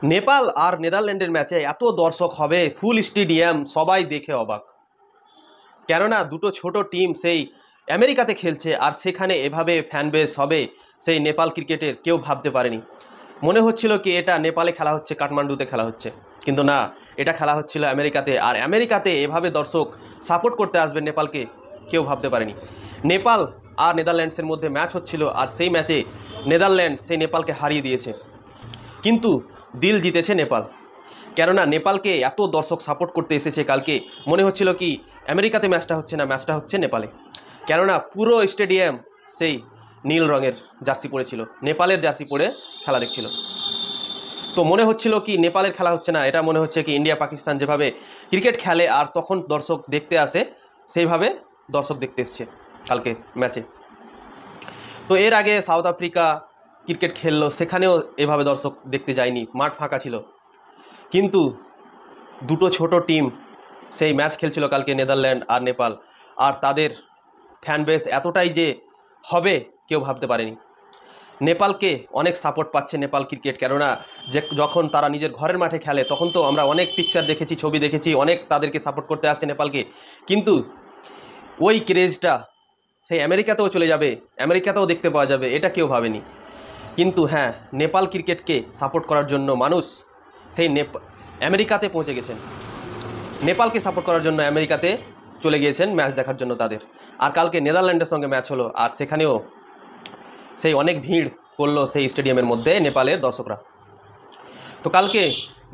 নেপাল আর নেদারল্যান্ডের ম্যাচে এত দর্শক হবে, ফুল স্টেডিয়াম, সবাই দেখে অবাক। কেননা দুটো ছোট টিম সেই আমেরিকাতে খেলছে, আর সেখানে এভাবে ফ্যান বেস হবে সেই নেপাল ক্রিকেটের কেউ ভাবতে পারেনি। মনে হচ্ছিল কি এটা নেপালে খেলা হচ্ছে, কাঠমান্ডুতে খেলা হচ্ছে, কিন্তু না, এটা খেলা হচ্ছিল আমেরিকাতে। আর আমেরিকাতে এভাবে দর্শক সাপোর্ট করতে আসবে নেপালকে কেউ ভাবতে পারেনি। নেপাল আর নেদারল্যান্ডসের মধ্যে ম্যাচ হচ্ছিল, আর সেই ম্যাচে নেদারল্যান্ড সেই নেপালকে হারিয়ে দিয়েছে, কিন্তু দিল জিতেছে নেপাল। কেননা নেপালকে এত দর্শক সাপোর্ট করতে এসেছে কালকে, মনে হচ্ছিল কি আমেরিকাতে ম্যাচটা হচ্ছে না, ম্যাচটা হচ্ছে নেপালে। কেননা পুরো স্টেডিয়াম সেই নীল রঙের জার্সি পরেছিল, নেপালের জার্সি পরে খেলা দেখছিল। তো মনে হচ্ছিল কি নেপালের খেলা হচ্ছে না, এটা মনে হচ্ছে কি ইন্ডিয়া পাকিস্তান যেভাবে ক্রিকেট খেলে আর তখন দর্শক দেখতে আসে, সেইভাবে দর্শক দেখতে এসছে কালকে ম্যাচে। তো এর আগে সাউথ আফ্রিকা ক্রিকেট খেললো, সেখানেও এভাবে দর্শক দেখতে যায়নি, মাঠ ফাঁকা ছিল। কিন্তু দুটো ছোট টিম সেই ম্যাচ খেলছিল কালকে, নেদারল্যান্ড আর নেপাল, আর তাদের ফ্যান বেস এতটাই যে হবে কেউ ভাবতে পারেনি। নেপালকে অনেক সাপোর্ট পাচ্ছে নেপাল ক্রিকেট, কেননা যে যখন তারা নিজের ঘরের মাঠে খেলে তখন তো আমরা অনেক পিকচার দেখেছি, ছবি দেখেছি, অনেক তাদেরকে সাপোর্ট করতে আসছে নেপালকে। কিন্তু ওই ক্রেজটা সেই আমেরিকাতেও চলে যাবে, আমেরিকাতেও দেখতে পাওয়া যাবে, এটা কেউ ভাবেনি। কিন্তু হ্যাঁ, নেপাল ক্রিকেটকে সাপোর্ট করার জন্য মানুষ সেই আমেরিকাতে পৌঁছে গেছেন, নেপালকে সাপোর্ট করার জন্য আমেরিকাতে চলে গিয়েছেন ম্যাচ দেখার জন্য তাদের। আর কালকে নেদারল্যান্ডের সঙ্গে ম্যাচ হলো, আর সেখানেও সেই অনেক ভিড় করলো সেই স্টেডিয়ামের মধ্যে নেপালের দর্শকরা। তো কালকে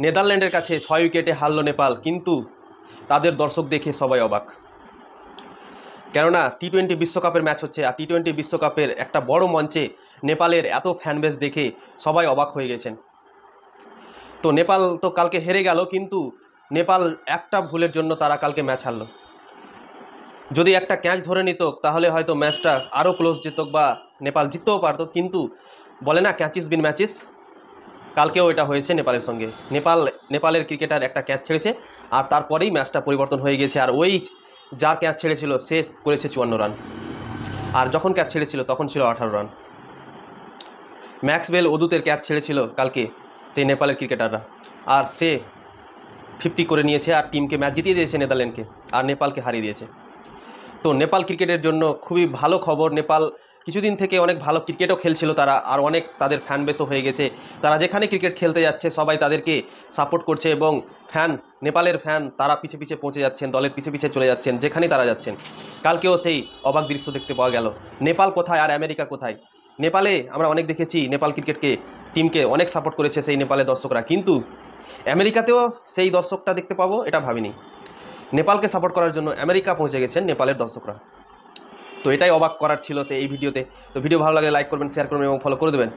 নেদারল্যান্ডের কাছে 6 উইকেটে হারলো নেপাল, কিন্তু তাদের দর্শক দেখে সবাই অবাক। কেননা টি-20 বিশ্বকাপের ম্যাচ হচ্ছে, আর টি-20 বিশ্বকাপের একটা বড় মঞ্চে নেপালের এত ফ্যানবেস দেখে সবাই অবাক হয়ে গেছেন। তো নেপাল তো কালকে হেরে গেল, কিন্তু নেপাল একটা ভুলের জন্য তারা কালকে ম্যাচ হারলো। যদি একটা ক্যাচ ধরে নিত তাহলে হয়তো ম্যাচটা আরও ক্লোজ যেত, বা নেপাল জিততেও পারতো। কিন্তু বলে না, ক্যাচিস বিন ম্যাচিস, কালকেও এটা হয়েছে নেপালের সঙ্গে। নেপালের ক্রিকেটার একটা ক্যাচ ছেড়েছে, আর তারপরেই ম্যাচটা পরিবর্তন হয়ে গেছে। আর ওই যার ক্যাচ ছেড়েছিল সে করেছে 54 রান, আর যখন ক্যাচ ছেড়েছিল তখন ছিল 18 রান। ম্যাক্সওয়েল ওদুতের ক্যাচ ছেড়েছিল কালকে সেই নেপালের ক্রিকেটাররা, আর সে 50 করে নিয়েছে, আর টিমকে ম্যাচ জিতিয়ে দিয়েছে নেদারল্যান্ডকে, আর নেপালকে হারিয়ে দিয়েছে। তো নেপাল ক্রিকেটের জন্য খুবই ভালো খবর। নেপাল কিছুদিন থেকে অনেক ভালো ক্রিকেটও খেলছিল তারা, আর অনেক তাদের ফ্যান বেসও হয়ে গেছে। তারা যেখানে ক্রিকেট খেলতে যাচ্ছে সবাই তাদেরকে সাপোর্ট করছে, এবং নেপালের ফ্যান তারা পিছে পিছে পৌঁছে যাচ্ছেন, দলের পিছে পিছে চলে যাচ্ছেন যেখানেই তারা যাচ্ছেন। কালকেও সেই অবাক দৃশ্য দেখতে পাওয়া গেল। নেপাল কোথায় আর আমেরিকা কোথায়? নেপালে আমরা অনেক দেখেছি, নেপাল ক্রিকেটকে টিমকে অনেক সাপোর্ট করেছে সেই নেপালের দর্শকরা, কিন্তু আমেরিকাতেও সেই দর্শকটা দেখতে পাবো এটা ভাবিনি। নেপালকে সাপোর্ট করার জন্য আমেরিকা পৌঁছে গেছেন নেপালের দর্শকরা। তো এটাই অবাক করার ছিল এই ভিডিওতে। তো ভিডিও ভালো লাগলে লাইক করবেন, শেয়ার করবেন এবং ফলো করে দেবেন।